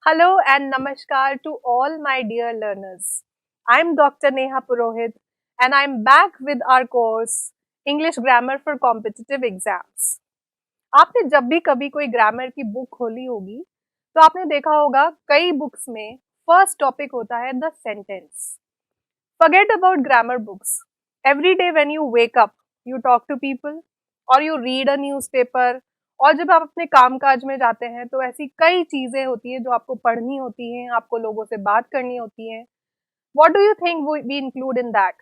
Hello and namaskar to all my dear learners. I'm Dr. Neha Purohit and I'm back with our course English Grammar for Competitive Exams. आपने जब भी कभी कोई grammar की book खोली होगी तो आपने देखा होगा कई बुक्स में फर्स्ट टॉपिक होता है the sentence. Forget about grammar books. Every day when you wake up, you talk to people or you read a newspaper और जब आप अपने काम काज में जाते हैं तो ऐसी कई चीजें होती हैं जो आपको पढ़नी होती हैं, आपको लोगों से बात करनी होती है. What do you think we include in that?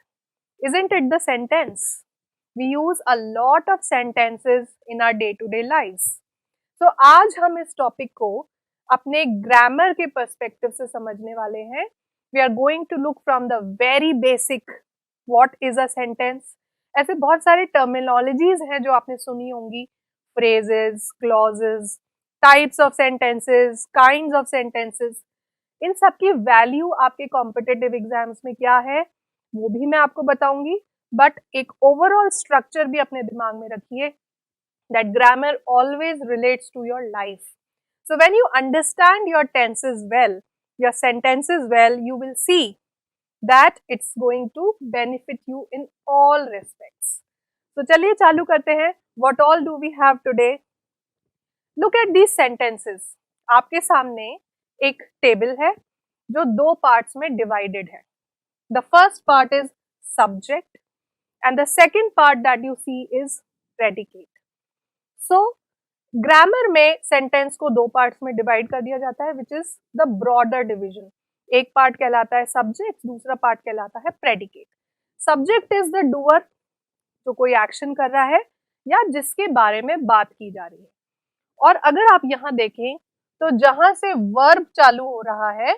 Isn't it the sentence? We use a lot of sentences in our day-to-day lives. So आज हम इस टॉपिक को अपने ग्रामर के पर्सपेक्टिव से समझने वाले हैं. We are going to look from the very basic what is a sentence. ऐसे बहुत सारे टर्मिनोलॉजीज हैं जो आपने सुनी होंगी, phrases, clauses, types of sentences, kinds of sentences. इन सब की वैल्यू आपके कॉम्पिटिटिव एग्जाम्स में क्या है वो भी मैं आपको बताऊंगी, बट एक ओवरऑल स्ट्रक्चर भी अपने दिमाग में रखिए that grammar always relates to your life. So when you understand your tenses well, your sentences well, you will see that it's going to benefit you in all respects. So चलिए चालू करते हैं. What all do we have today? Look at these sentences. आपके सामने एक table है जो दो पार्ट्स में डिवाइडेड है. The first part is subject and the second part that you see is predicate. So grammar में सेंटेंस को दो पार्ट्स में डिवाइड कर दिया जाता है which is the broader division. एक पार्ट कहलाता है सब्जेक्ट, दूसरा पार्ट कहलाता है predicate. Subject is the doer जो कोई एक्शन कर रहा है या जिसके बारे में बात की जा रही है. और अगर आप यहाँ देखें तो जहां से वर्ब चालू हो रहा है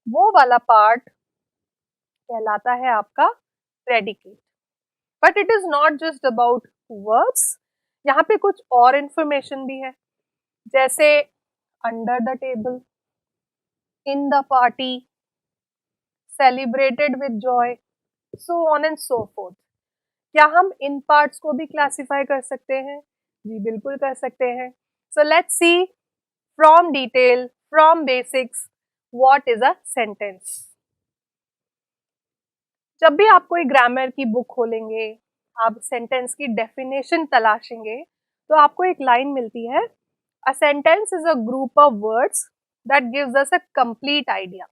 वो वाला पार्ट कहलाता है आपका predicate. But it is not just about words. यहाँ पे कुछ और इंफॉर्मेशन भी है, जैसे under the table, in the party, celebrated with Joy, so on and so fourth. क्या हम इन पार्ट्स को भी क्लासिफाई कर सकते हैं? जी बिल्कुल कर सकते हैं. So let's see from detail, from basics, what is a sentence. जब भी आप कोई ग्रामर की बुक खोलेंगे, आप सेंटेंस की डेफिनेशन तलाशेंगे तो आपको एक लाइन मिलती है, a sentence is a group of words that gives us a complete idea.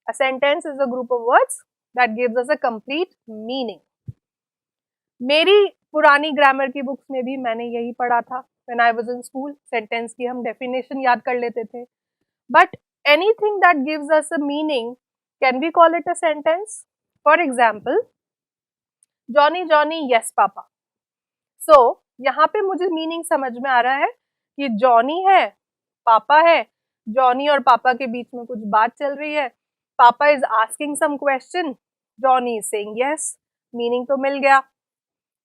A sentence is a group of words that gives us a complete meaning. मेरी पुरानी ग्रामर की बुक्स में भी मैंने यही पढ़ा था. When I was in school, sentence की हम डेफिनेशन याद कर लेते थे. But anything that gives us a meaning, can we call it a sentence? For example, Johnny Johnny yes papa. So यहाँ पे मुझे मीनिंग समझ में आ रहा है कि जॉनी है, पापा है, जॉनी और पापा के बीच में कुछ बात चल रही है. Papa is asking some question, Johnny is saying yes. Meaning तो मिल गया.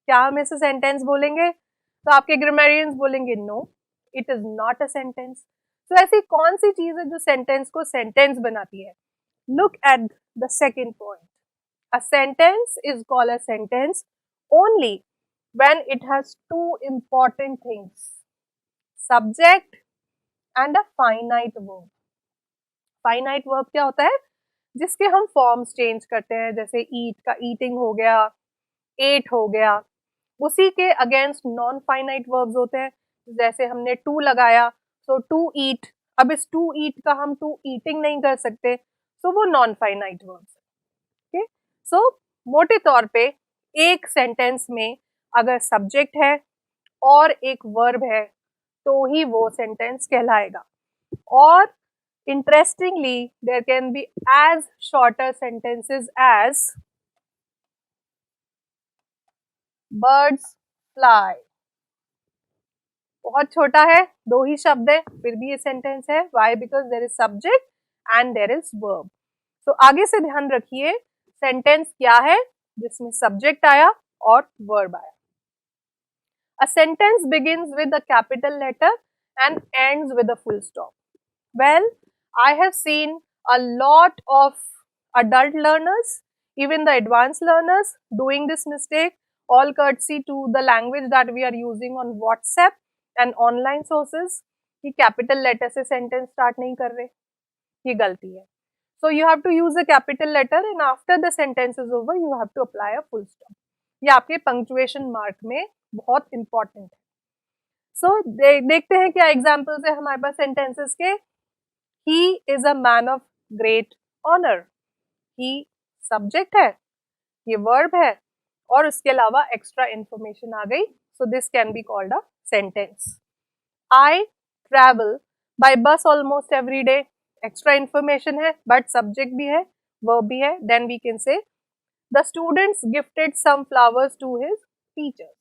क्या हम इसे सेंटेंस बोलेंगे? तो आपके ग्रामरियंस बोलेंगे no, it is not a sentence. तो ऐसी कौन सी चीज है जो सेंटेंस को सेंटेंस बनाती है? Look at the second point. A sentence is called a sentence only when it has two important things, subject and a finite verb. Finite verb क्या होता है? जिसके हम फॉर्म्स चेंज करते हैं, जैसे ईट का ईटिंग हो गया, एट हो गया. उसी के अगेंस्ट नॉन फाइनाइट वर्ब्स होते हैं, जैसे हमने टू लगाया, सो टू ईट. अब इस टू ईट का हम टू ईटिंग नहीं कर सकते, सो वो नॉन फाइनाइट वर्ब्स है. ओके, सो मोटे तौर पे एक सेंटेंस में अगर सब्जेक्ट है और एक वर्ब है तो ही वो सेंटेंस कहलाएगा. और interestingly there can be as shorter sentences as birds fly. बहुत छोटा है, दो ही शब्द है, फिर भी ये सेंटेंस है. Why? Because there is subject and there is verb. तो आगे से ध्यान रखिए, सेंटेंस क्या है जिसमें सब्जेक्ट आया और वर्ब आया. A sentence begins with a capital letter and ends with a full stop. Well, I have seen a lot of adult learners, even the advanced learners, doing this mistake, all courtesy to the language that we are using on WhatsApp and online sources, कि capital letter से sentence start नहीं कर रहे. ये गलती है. So you have to use a capital letter and after the sentence is over you have to apply a full stop. ये आपके punctuation mark में बहुत important है. So देखते हैं क्या examples है हमारे पास sentences के. He is a man of great honor. He subject है, ये verb है और उसके अलावा extra information आ गई. So this can be called a sentence. I travel by bus almost every day. Extra information है बट सब्जेक्ट भी है, वर्ब भी है. Then we can say the students gifted some flowers to his teachers.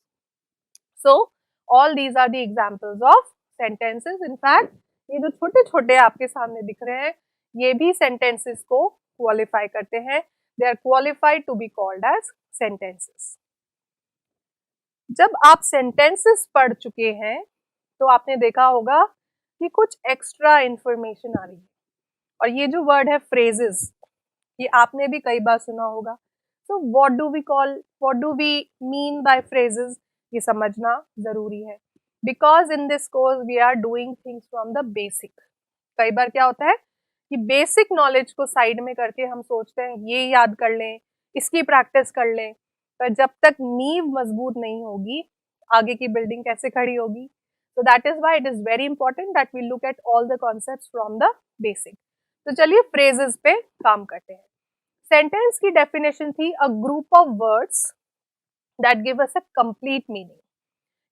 So all these are the examples of sentences. In fact ये जो छोटे छोटे आपके सामने दिख रहे हैं ये भी सेंटेंसेस को क्वालिफाई करते हैं. They are qualified to be called as sentences. जब आप सेंटेंसेस पढ़ चुके हैं तो आपने देखा होगा कि कुछ एक्स्ट्रा इंफॉर्मेशन आ रही है. और ये जो वर्ड है फ्रेजेस, ये आपने भी कई बार सुना होगा. So what do we mean by phrases, ये समझना जरूरी है. Because in this course we are doing things from the basic. कई बार क्या होता है कि बेसिक नॉलेज को साइड में करके हम सोचते हैं ये याद कर लें, इसकी प्रैक्टिस कर लें, पर जब तक नींव मजबूत नहीं होगी आगे की बिल्डिंग कैसे खड़ी होगी. So that is why it is very important that we look at all the concepts from the basic. तो चलिए phrases पे काम करते हैं. Sentence की definition थी a group of words that give us a complete meaning.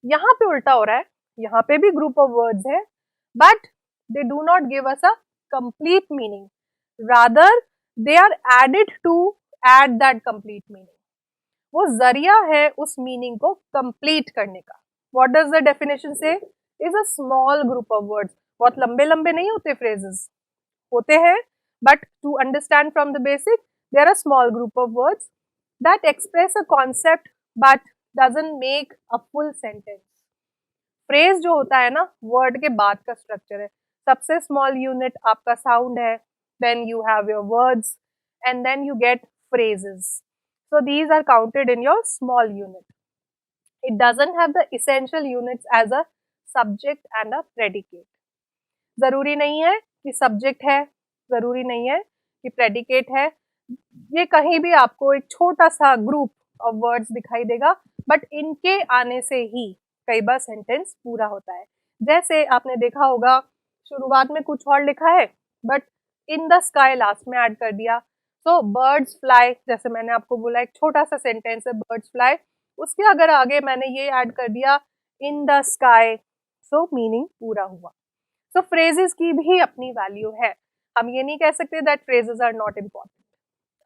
यहाँ पे उल्टा हो रहा है, यहाँ पे भी group of words है, but they do not give us a complete meaning. Rather, they are added to add that complete meaning. वो जरिया है उस मीनिंग को कंप्लीट करने का. What does the definition say? Is a small group of words. बहुत लंबे लंबे नहीं होते phrases, होते हैं, but to understand from the basic, there are a small group of words that express a concept but doesn't make a full sentence. Phrase जो होता है ना, word के बाद का structure है. सबसे small unit आपका sound है, then you have your words and then you get phrases. So these are counted in your small unit. It doesn't have the essential units as a subject and a predicate. जरूरी नहीं है कि subject है, जरूरी नहीं है कि predicate है. ये कहीं भी आपको एक छोटा सा group of words दिखाई देगा, but इनके आने से ही कई बार sentence पूरा होता है. जैसे आपने देखा होगा शुरुआत में कुछ और लिखा है, but in the sky last में add कर दिया. So birds fly, जैसे मैंने आपको बोला एक छोटा सा sentence है birds fly, उसके अगर आगे मैंने ये ऐड कर दिया in the sky, so meaning पूरा हुआ. सो फ्रेजेस की भी अपनी वैल्यू है. हम ये नहीं कह सकते that phrases are not important.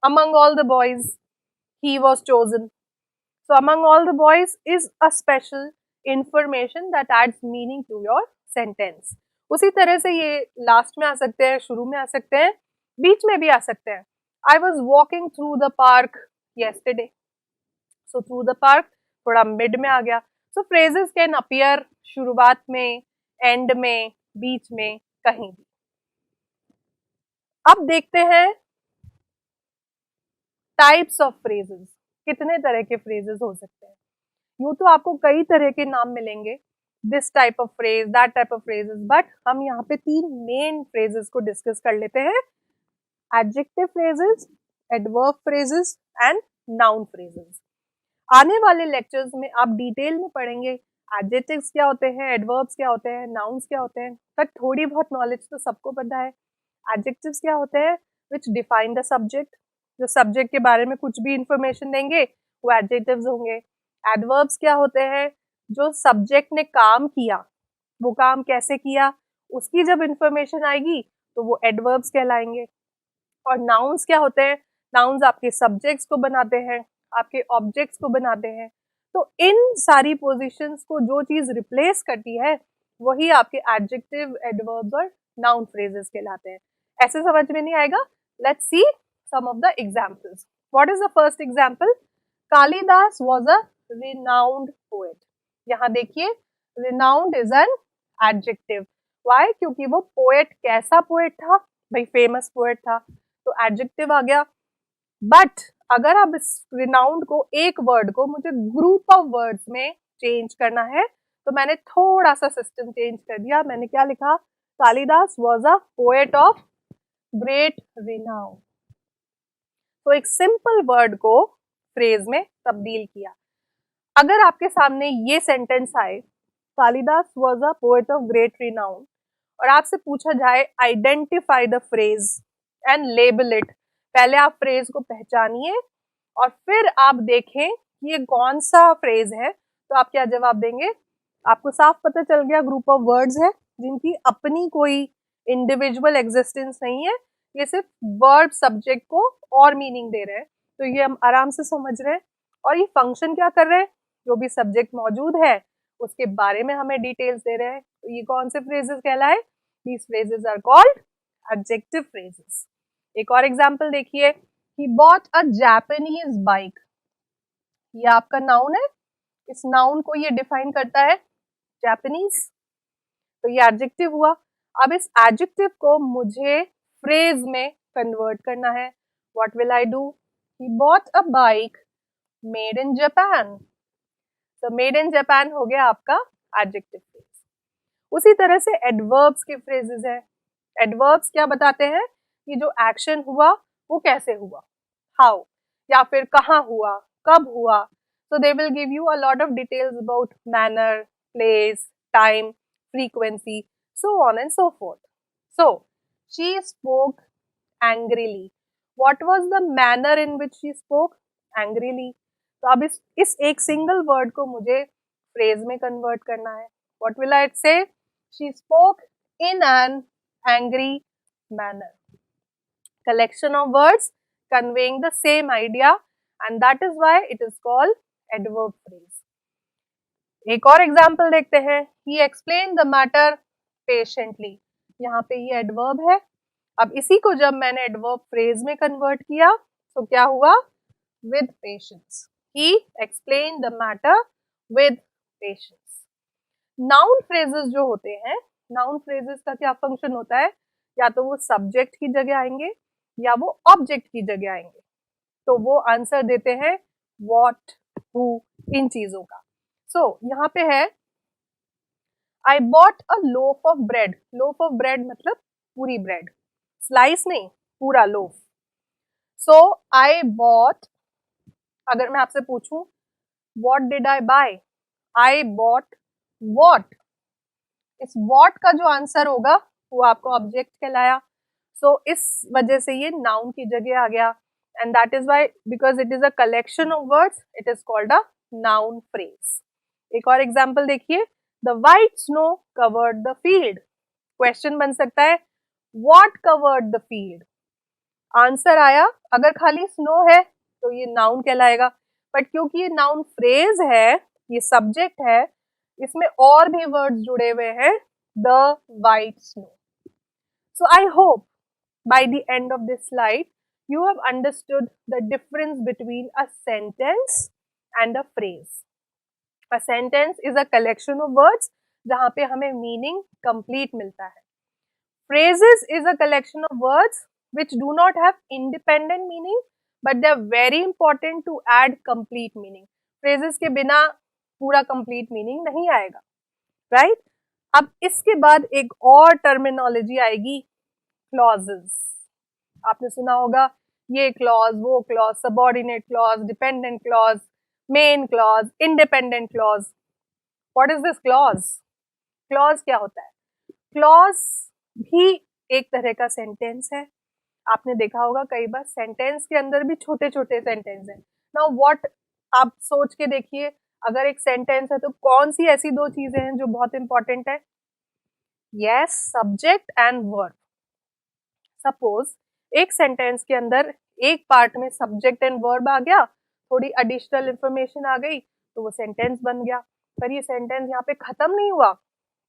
Among all the boys he was chosen. So among all the boys is a special information that adds meaning to your sentence. उसी तरह से ये लास्ट में आ सकते हैं, शुरू में आ सकते हैं, बीच में भी आ सकते हैं. I was walking through the park yesterday. So through the park थोड़ा मिड में आ गया. So phrases can appear शुरुआत में, एंड में, बीच में, कहीं भी. अब देखते हैं टाइप्स ऑफ फ्रेजेस. कितने तरह के फ्रेजेस हो सकते हैं. यूं तो आपको कई तरह के नाम मिलेंगे, this type of phrase, that type of phrases, but हम यहाँ पे 3 मेन फ्रेजेस को डिस्कस कर लेते हैं. Adjective phrases, adverb phrases and noun phrases. आने वाले लेक्चर्स में आप डिटेल में पढ़ेंगे एडजेक्टिव्स क्या होते हैं, एडवर्ब्स क्या होते हैं, नाउन्स क्या होते हैं. बट थोड़ी बहुत नॉलेज तो सबको पता है. एडजेक्टिव्स क्या होते हैं, विच डिफाइन द सब्जेक्ट. जो सब्जेक्ट के बारे में कुछ भी इंफॉर्मेशन देंगे वो एडजेक्टिव्स होंगे. एडवर्ब्स क्या होते हैं, जो सब्जेक्ट ने काम किया, वो काम कैसे किया, उसकी जब इंफॉर्मेशन आएगी तो वो एडवर्ब्स कहलाएंगे. और नाउन्स क्या होते हैं, नाउन्स आपके सब्जेक्ट्स को बनाते हैं, आपके ऑब्जेक्ट्स को बनाते हैं. तो इन सारी पोजीशंस को जो चीज रिप्लेस करती है वही आपके एडजेक्टिव, एडवर्ब्स और नाउन फ्रेजेस कहलाते हैं. ऐसे समझ में नहीं आएगा. Let's see some of the examples. What is the first example. Kalidas was a renowned poet. यहाँ देखिए renowned is an adjective. Why, क्योंकि वो पोएट कैसा पोएट था, भाई फेमस पोएट था, तो एडजेक्टिव आ गया. बट अगर आप इस रिनाउंड को, एक वर्ड को मुझे ग्रुप ऑफ वर्ड्स में चेंज करना है तो मैंने थोड़ा सा सिस्टम चेंज कर दिया. मैंने क्या लिखा, Kalidas was a poet of great renown. तो एक सिंपल वर्ड को फ्रेज में तब्दील किया। अगर आपके सामने ये सेंटेंस आए, Kalidas was a poet of great renown, और आपसे पूछा जाए identify the phrase and label it, पहले आप फ्रेज को पहचानिए और फिर आप देखें कि ये कौन सा फ्रेज है, तो आप क्या जवाब देंगे? आपको साफ पता चल गया ग्रुप ऑफ वर्ड्स है जिनकी अपनी कोई इंडिविजुअल एग्जिस्टेंस नहीं है, ये सिर्फ वर्ब सब्जेक्ट को और मीनिंग दे रहे हैं। तो ये हम आराम से समझ रहे हैं। और ये फंक्शन क्या कर रहे हैं? जो भी सब्जेक्ट मौजूद है उसके बारे में हमें डिटेल्स दे रहे हैं। तो ये कौन से फ्रेजेस कहलाए? These phrases are called adjective phrases. एक और एग्जांपल देखिए, he bought a Japanese bike. ये आपका नाउन है, इस नाउन को ये डिफाइन करता है जापानीज, तो ये एडजेक्टिव हुआ। अब इस एडजेक्टिव को मुझे फ्रेज में कन्वर्ट करना है। What will I do? He bought a bike made in Japan. तो मेड इन जापान हो गया आपका एडजेक्टिव फ्रेज। उसी तरह से एडवर्ब्स के फ्रेजेस हैं। एडवर्ब्स क्या बताते हैं कि जो एक्शन हुआ वो कैसे हुआ, हाउ, या फिर कहाँ हुआ, कब हुआ। So they will give you a lot of details about manner, place, time, frequency, so on and so forth. So she spoke angrily. What was the manner in which she spoke? Angrily. तो अब इस एक single word को मुझे phrase में convert करना है। What will I say? She spoke in an angry manner. Collection of words conveying the same idea, and that is why it is called adverb phrase. एक और एग्जाम्पल देखते हैं, he explained the matter patiently. यहाँ पे ये adverb है। अब इसी को जब मैंने एडवर्ब फ्रेज में कन्वर्ट किया तो क्या हुआ? with patience. He explained the matter with patience. Noun phrases जो होते हैं, नाउन फ्रेजेस का क्या फंक्शन होता है? या तो वो सब्जेक्ट की जगह आएंगे या वो ऑब्जेक्ट की जगह आएंगे। तो वो आंसर देते हैं व्हाट, हु, इन चीजों का। सो यहाँ पे है I bought a loaf of bread. Loaf of bread मतलब पूरी ब्रेड, स्लाइस नहीं, पूरा लोफ। सो आई बॉट, अगर मैं आपसे पूछूं what did I buy, I bought what, इस व्हाट का जो आंसर होगा वो आपको ऑब्जेक्ट कहलाया। सो इस वजह से ये नाउन की जगह आ गया, and that is why, because it is a collection of words, it is called a noun phrase. एक और एग्जांपल देखिए, the white snow covered the field. Question बन सकता है what covered the field. Answer आया, अगर खाली स्नो है तो ये नाउन कहलाएगा, बट क्योंकि ये नाउन फ्रेज है, ये सब्जेक्ट है, इसमें और भी वर्ड्स जुड़े हुए हैं, the white snow. So I hope by the end of this slide, you have understood the difference between a sentence and a phrase. A sentence is a collection of words जहाँ पे हमें meaning complete मिलता है. Phrases is a collection of words which do not have independent meaning, but they are very important to add complete meaning. Phrases के बिना पूरा complete meaning नहीं आएगा, right? अब इसके बाद एक और टर्मिनोलॉजी आएगी, क्लॉजेस। आपने सुना होगा ये क्लॉज, वो clause, subordinate clause, dependent clause, main clause, independent clause. What is this clause? Clause क्या होता है? क्लॉज भी एक तरह का सेंटेंस है। आपने देखा होगा कई बार सेंटेंस के अंदर भी छोटे छोटे सेंटेंस हैं। नाउ व्हाट, आप सोच के देखिए, अगर एक सेंटेंस है तो कौन सी ऐसी दो चीजें हैं जो बहुत इंपॉर्टेंट है? Yes, subject and verb. Suppose एक सेंटेंस के अंदर एक पार्ट में सब्जेक्ट एंड वर्ब आ गया, थोड़ी एडिशनल इंफॉर्मेशन आ गई, तो वो सेंटेंस बन गया। पर ये सेंटेंस यहाँ पे खत्म नहीं हुआ,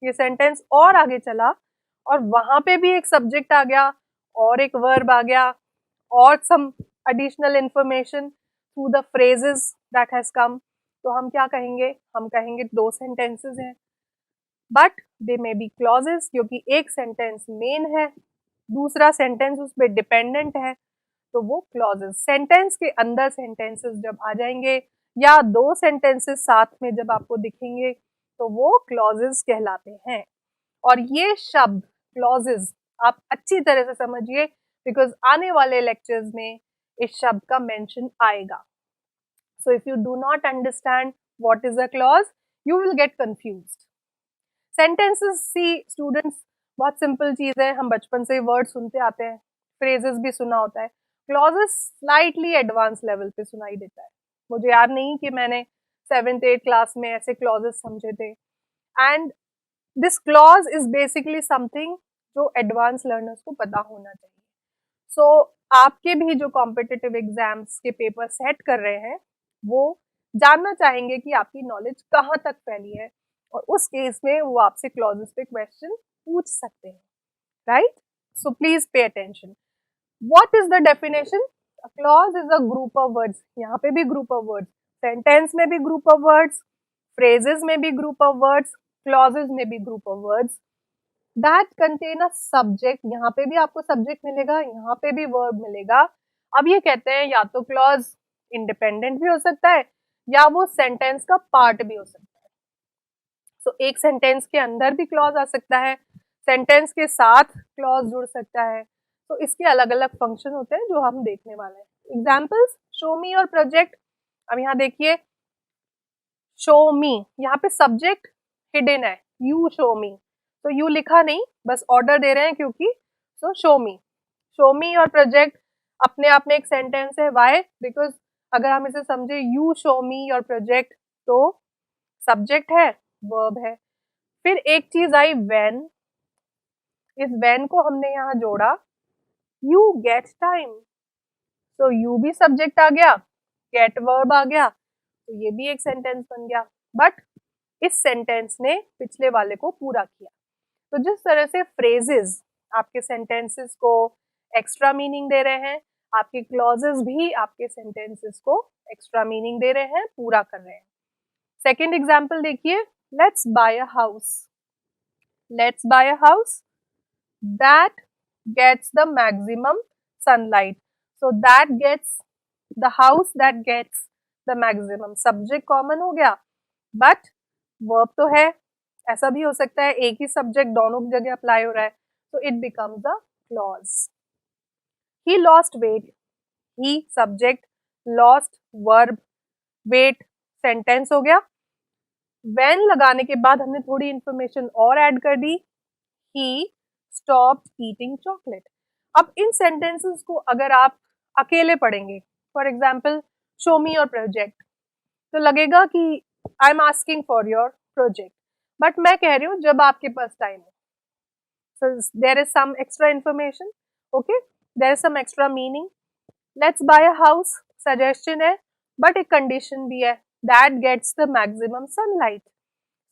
ये सेंटेंस और आगे चला और वहां पे भी एक सब्जेक्ट आ गया और एक वर्ब आ गया और some additional information through the phrases that has come. तो हम क्या कहेंगे? हम कहेंगे दो सेंटेंसेस हैं, but they may be clauses, क्योंकि एक सेंटेंस मेन है, दूसरा सेंटेंस उस पर डिपेंडेंट है, तो वो क्लॉजेस। सेंटेंस के अंदर सेंटेंसेस जब आ जाएंगे या दो सेंटेंसेस साथ में जब आपको दिखेंगे तो वो क्लॉजेस कहलाते हैं। और ये शब्द क्लॉजेस आप अच्छी तरह से समझिए, बिकॉज आने वाले लेक्चर्स में इस शब्द का मेंशन आएगा. So if you do not understand what is a clause, you will get confused. Sentences, see students, बहुत सिंपल चीज है, हम बचपन से वर्ड सुनते आते हैं, फ्रेजेस भी सुना होता है. क्लॉजेस स्लाइटली एडवांस लेवल पे सुनाई देता है. मुझे याद नहीं कि मैंने 7th 8th क्लास में ऐसे क्लॉजेस समझे थे. And this clause is basically something जो एडवांस लर्नर्स को पता होना चाहिए. सो आपके भी जो कॉम्पिटिटिव एग्जाम्स के पेपर सेट कर रहे हैं वो जानना चाहेंगे कि आपकी नॉलेज कहाँ तक फैली है, और उस केस में वो आपसे क्लॉजेस पे क्वेश्चन पूछ सकते हैं, right? So please pay attention. What is the definition? A clause is a group of words. यहाँ पे भी ग्रुप ऑफ वर्ड्स, सेंटेंस में भी ग्रुप ऑफ वर्ड्स, फ्रेजेस में भी ग्रुप ऑफ वर्ड्स, क्लॉजेस में भी group of words that contain a subject. यहाँ पे भी आपको सब्जेक्ट मिलेगा, यहाँ पे भी वर्ब मिलेगा. अब ये कहते हैं या तो क्लॉज इंडिपेंडेंट भी हो सकता है या वो सेंटेंस का पार्ट भी हो सकता है. सो एक सेंटेंस के अंदर भी क्लॉज आ सकता है, सेंटेंस के साथ क्लॉज जुड़ सकता है. तो इसके अलग अलग फंक्शन होते हैं जो हम देखने वाले हैं. एग्जाम्पल्स, शो मी और प्रोजेक्ट. अब यहाँ देखिए, शो मी, यहाँ पे सब्जेक्ट हिडन है, यू शो मी. तो यू लिखा नहीं, बस ऑर्डर दे रहे हैं क्योंकि. सो शो मी, शो मी और प्रोजेक्ट अपने आप में एक सेंटेंस है. वाई? बिकॉज अगर हम इसे समझे, यू शो मी और प्रोजेक्ट, तो सब्जेक्ट है, वर्ब है. फिर एक चीज आई व्हेन. इस व्हेन को हमने यहाँ जोड़ा, यू गेट टाइम. तो यू भी सब्जेक्ट आ गया, गेट वर्ब आ गया, तो ये भी एक सेंटेंस बन गया. बट इस सेंटेंस ने पिछले वाले को पूरा किया. तो जिस तरह से फ्रेजेस आपके सेंटेंसेस को एक्स्ट्रा मीनिंग दे रहे हैं, आपके क्लॉजेस भी आपके सेंटेंसेस को एक्स्ट्रा मीनिंग दे रहे हैं, पूरा कर रहे हैं. सेकेंड एग्जाम्पल देखिए, let's buy a house. Let's buy a house that gets the maximum sunlight. So that gets, the house that gets the maximum, subject common हो गया बट वर्ब तो है. ऐसा भी हो सकता है एक ही सब्जेक्ट दोनों की जगह अप्लाई हो रहा है, तो it becomes a clause. He lost weight, he subject, lost verb, weight sentence हो गया. व्हेन लगाने के बाद हमने थोड़ी इंफॉर्मेशन और ऐड कर दी, ही स्टॉप्ड ईटिंग चॉकलेट. अब इन सेंटेंसेस को अगर आप अकेले पढ़ेंगे, फॉर एग्जाम्पल शो मी और प्रोजेक्ट, तो लगेगा कि I am asking for your project. But मैं कह रही हूँ जब आपके पास टाइम हो. So there is some extra information, okay? There is some extra meaning. Let's buy a house, suggestion है, but एक condition भी है, that gets the maximum sunlight.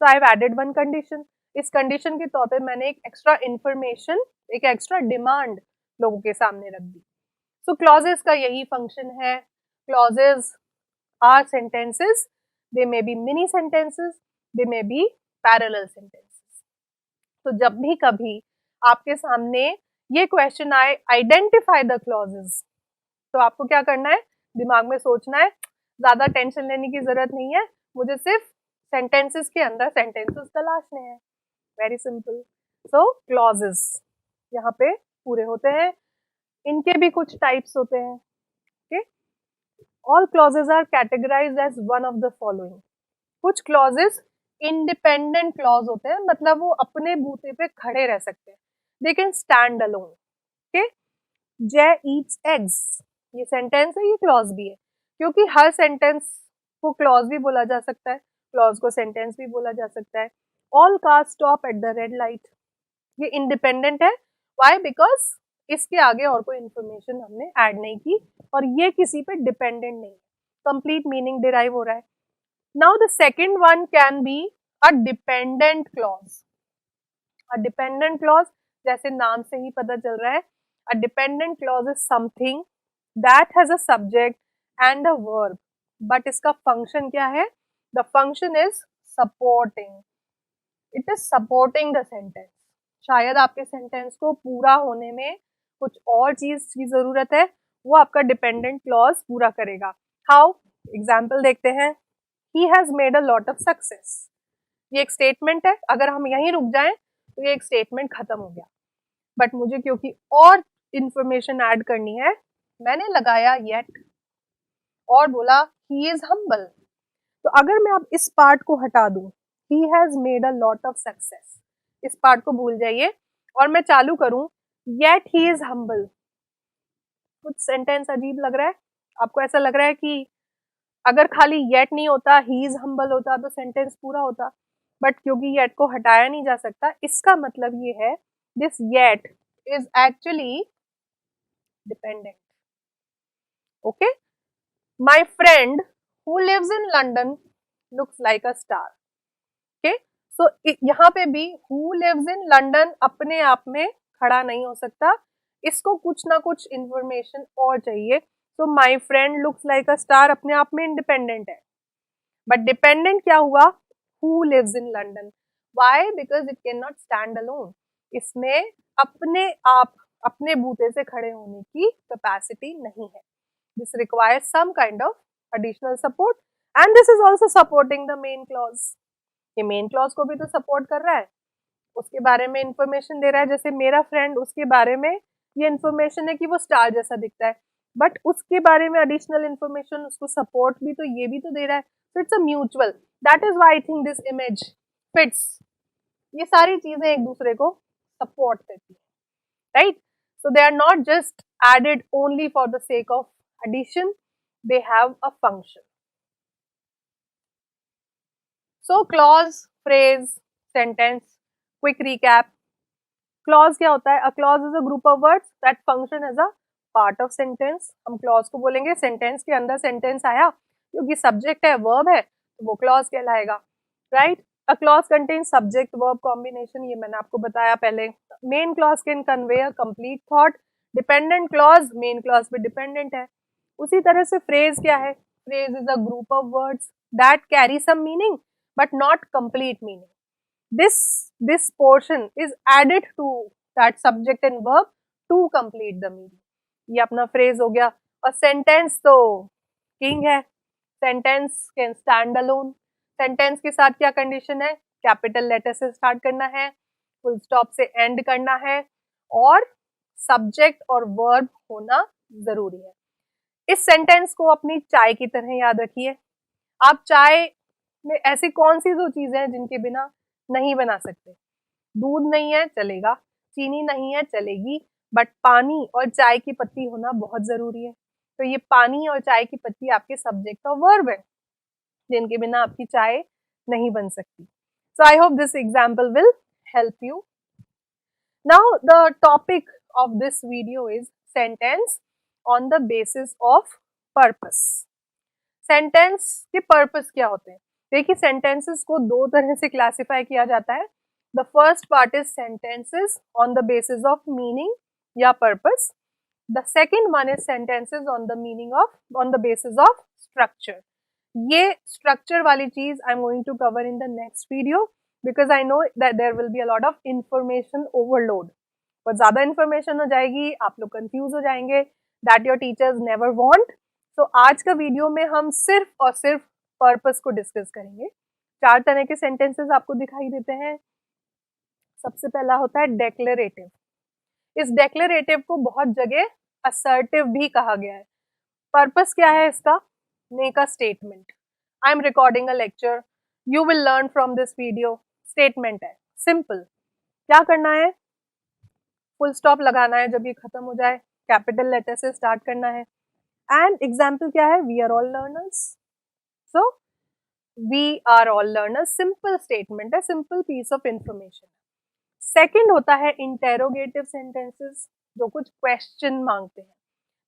So I've added one condition. इस condition के तौर पे मैंने एक extra information, एक extra demand लोगों के सामने रख दी. So clauses का यही function है. Clauses are sentences. They may be mini sentences. They may be parallel sentences. तो जब भी कभी आपके सामने ये क्वेश्चन आए, आइडेंटिफाई द क्लॉजेस, तो आपको क्या करना है, दिमाग में सोचना है, ज्यादा टेंशन लेने की जरूरत नहीं है, मुझे सिर्फ सेंटेंसेस के अंदर सेंटेंसेस तलाशने हैं. Very simple. सो क्लॉजेस यहाँ पे पूरे होते हैं. इनके भी कुछ टाइप्स होते हैं. Okay, all clauses are categorized as one of the following. कुछ क्लॉजेस इंडिपेंडेंट क्लॉज होते हैं, मतलब वो अपने बूते पे खड़े रह सकते हैं. They can stand alone. Okay, जय ईट्स एग्स, ये सेंटेंस है, ये क्लॉज भी है, क्योंकि हर सेंटेंस को क्लॉज भी बोला जा सकता है, क्लॉज को सेंटेंस भी बोला जा सकता है. All cars stop at the red light, ये इंडिपेंडेंट है. व्हाई? बिकॉज इसके आगे और कोई इंफॉर्मेशन हमने ऐड नहीं की और ये किसी पे डिपेंडेंट नहीं है, कंप्लीट मीनिंग डिराइव हो रहा है. Now the second one can be a dependent clause. A dependent clause, जैसे नाम से ही पता चल रहा है, a dependent clause is something that has a subject and a verb, but इसका function क्या है? The function is supporting. It is supporting the sentence. शायद आपके सेंटेंस को पूरा होने में कुछ और चीज की जरूरत है, वो आपका डिपेंडेंट क्लॉज पूरा करेगा. हाउ? एग्जाम्पल देखते हैं. He has made a lot of success. ये एक स्टेटमेंट है, अगर हम यहीं रुक जाएं तो ये एक स्टेटमेंट खत्म हो गया. बट मुझे क्योंकि और इंफॉर्मेशन ऐड करनी है, मैंने लगाया येट और बोला ही इज हम्बल। तो अगर मैं अब इस पार्ट को हटा दूं, he has made a lot of success, इस पार्ट को भूल जाइए और मैं चालू करूं येट ही इज हम्बल, कुछ सेंटेंस अजीब लग रहा है आपको? ऐसा लग रहा है कि अगर खाली येट नहीं होता, ही इज हम्बल होता तो सेंटेंस पूरा होता, बट क्योंकि येट को हटाया नहीं जा सकता, इसका मतलब ये है this yet is actually dependent. Okay, my friend who lives in London looks like a star. Okay, so यहाँ पे भी हु लिव्स इन लंडन अपने आप में खड़ा नहीं हो सकता, इसको कुछ ना कुछ इंफॉर्मेशन और चाहिए। तो my friend looks like a star अपने आप में इंडिपेंडेंट है, बट डिपेंडेंट क्या हुआ? Who lives in London. Why? Because it can not stand alone, इसमें अपने आप अपने बूते से खड़े होने की कैपेसिटी नहीं है। This requires some kind of additional support and this is also supporting the main clause. ये मेन क्लॉज को भी तो सपोर्ट कर रहा है, उसके बारे में इंफॉर्मेशन दे रहा है। जैसे मेरा फ्रेंड, उसके बारे में ये इंफॉर्मेशन है कि वो स्टार जैसा दिखता है, बट उसके बारे में एडिशनल इंफॉर्मेशन, उसको सपोर्ट भी तो ये भी तो दे रहा है। So it's a mutual. That is why I think this image fits. ये सारी चीजें एक दूसरे को सपोर्ट करती है, right? So they are not just added only for the sake of addition. They have a function. So clause, phrase, sentence. Quick recap. Clause क्या होता है? A clause is a group of words that function as a part of sentence. हम clause को बोलेंगे sentence के अंदर sentence आया क्योंकि subject है, verb है, तो वो clause कहलाएगा, right? A clause contains subject verb combination, ये मैंने आपको बताया पहले. Main clause can convey a complete thought. Dependent clause, main clause पे dependent है. उसी तरह से phrase क्या है? Phrase is a group of words that carry some meaning but not complete meaning. This portion is added to that subject and verb to complete the meaning. ये अपना phrase हो गया. और sentence तो king है. Sentence can stand alone. Sentence के साथ क्या condition है? Capital letter से start करना है, full stop से end करना है और subject और verb होना जरूरी है. इस sentence को अपनी चाय की तरह याद रखिए. आप चाय में ऐसी कौन सी दो चीजें हैं जिनके बिना नहीं बना सकते? दूध नहीं है चलेगा, चीनी नहीं है चलेगी, बट पानी और चाय की पत्ती होना बहुत जरूरी है. तो ये पानी और चाय की पत्ती आपके सब्जेक्ट और वर्ब है जिनके बिना आपकी चाय नहीं बन सकती. So I hope this example will help you. Now the topic of this video is sentence on the basis of purpose. Sentence के पर्पस क्या होते हैं? देखिए, सेंटेंसेस को दो तरह से क्लासिफाई किया जाता है. The first part is sentences on the basis of meaning या purpose. The second one is sentences on the meaning of on the basis of structure. ये स्ट्रक्चर वाली चीज I am going to cover in the next video because I know that there will be a lot of information overload. बहुत ज्यादा information हो जाएगी, आप लोग confuse हो जाएंगे. That your teachers never want. तो आज का वीडियो में हम सिर्फ और सिर्फ पर्पस को डिस्कस करेंगे. 4 तरह के सेंटेंसेस आपको दिखाई देते हैं. सबसे पहला होता है डेक्लेरेटिव. इस डेक्लेरेटिव को बहुत जगह असर्टिव भी कहा गया है. पर्पस क्या है इसका? Make a statement. I am recording a lecture, you will learn from this video. Statement है, सिंपल. क्या करना है? फुल स्टॉप लगाना है जब ये खत्म हो जाए, कैपिटल लेटर से स्टार्ट करना है. एंड एग्जाम्पल क्या है? We are all learners. So we are all learners simple statement है, simple piece of information. Second होता है इंटेरोगेटिव सेंटेंसेस, जो कुछ क्वेश्चन मांगते हैं.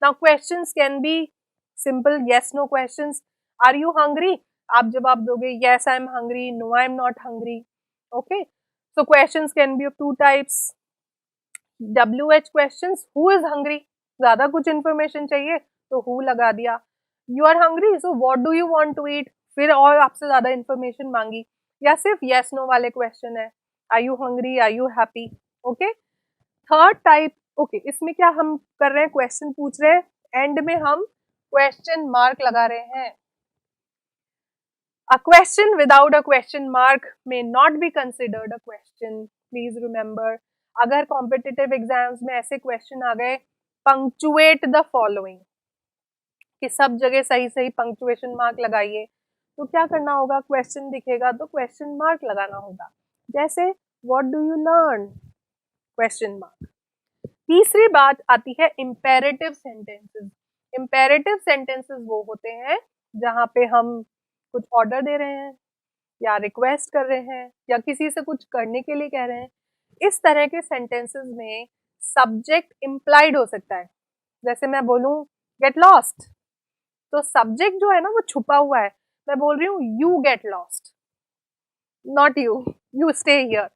Now questions can be simple yes no questions. Are you hungry? आप जवाब दोगे yes I am hungry, no I am not hungry. Okay, so questions can be of 2 types. WH questions, who is hungry? ज्यादा कुछ information चाहिए तो who लगा दिया. You are hungry, so what do you want to eat? फिर और आपसे ज्यादा इंफॉर्मेशन मांगी. या सिर्फ yes no वाले क्वेश्चन है, are you hungry, are you happy? Okay, third type. Okay, इसमें क्या हम कर रहे हैं? क्वेश्चन पूछ रहे हैं, एंड में हम क्वेश्चन मार्क लगा रहे हैं. A question without a question mark may not be considered a question. Please remember, अगर कॉम्पिटिटिव एग्जाम्स में ऐसे क्वेश्चन आ गए पंक्चुएट द फॉलोइंग, कि सब जगह सही सही पंक्चुएशन मार्क लगाइए। तो क्या करना होगा, क्वेश्चन दिखेगा तो क्वेश्चन मार्क लगाना होगा। जैसे what do you learn, question mark. तीसरी बात आती है इम्पेरेटिव सेंटेंसेस। इम्पेरेटिव सेंटेंसेस वो होते हैं जहाँ पे हम कुछ ऑर्डर दे रहे हैं या रिक्वेस्ट कर रहे हैं या किसी से कुछ करने के लिए कह रहे हैं। इस तरह के सेंटेंसेस में सब्जेक्ट इम्प्लाइड हो सकता है। जैसे मैं बोलूं गेट लॉस्ट, तो सब्जेक्ट जो है ना वो छुपा हुआ है। मैं बोल रही हूँ you get lost, not you, you stay here.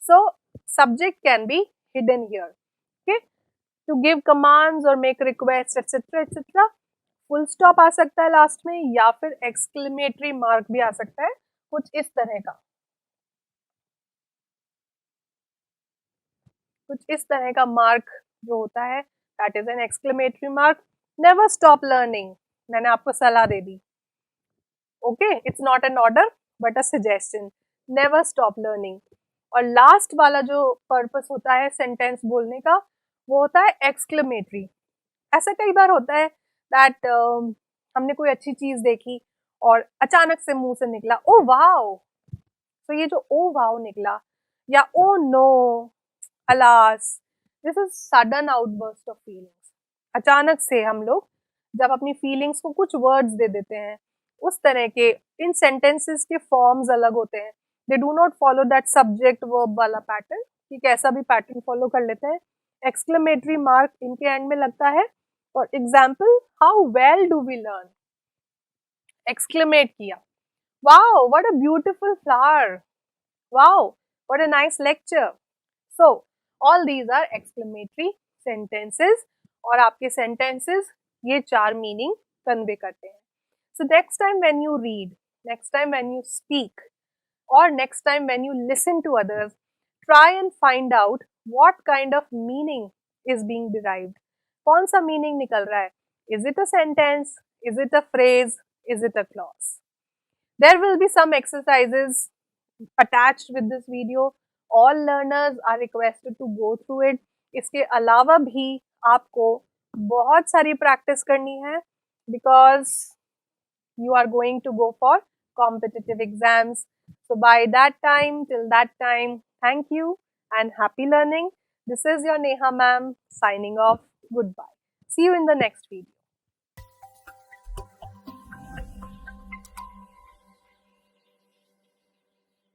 So subject can be hidden here. Okay, to give commands और make request etcetera etcetera, full stop आ सकता है लास्ट में, या फिर एक्सक्लेमेटरी मार्क भी आ सकता है, कुछ इस तरह का, कुछ इस तरह का मार्क जो होता है that is an exclamatory mark. Never stop learning, मैंने आपको सलाह दे दी। Okay, it's not an order but a suggestion, never stop learning. और लास्ट वाला जो पर्पस होता है सेंटेंस बोलने का, वो होता है एक्सक्लेमेटरी। ऐसा कई बार होता है दैट हमने कोई अच्छी चीज देखी और अचानक से मुंह से निकला ओ वाओ। तो ये जो ओ वाओ निकला या oh no, alas, this is sudden outburst of feelings. अचानक से हम लोग जब अपनी फीलिंग्स को कुछ वर्ड्स दे देते हैं, उस तरह के इन सेंटेंसेस के फॉर्म्स अलग होते हैं। They do not follow that subject verb वाला पैटर्न, कि कैसा भी पैटर्न फॉलो कर लेते हैं। एक्सक्लेमेटरी मार्क इनके एंड में लगता है। और example, how well do we learn, exclaim किया, wow what a beautiful flower, wow what a nice lecture. So all these are exclamatory sentences, और आपके सेंटेंसेस ये चार मीनिंग कन्वे करते हैं। So next time when you read, next time when you speak, or next time when you listen to others, try and find out what kind of meaning is being derived. कौन सा meaning निकल रहा है? Is it a sentence? Is it a phrase? Is it a clause? There will be some exercises attached with this video. All learners are requested to go through it. इसके अलावा भी आपको बहुत सारी प्रैक्टिस करनी है, because you are going to go for competitive exams. So by that time, till that time, thank you and happy learning. This is your Neha ma'am signing off. Goodbye. See you in the next video.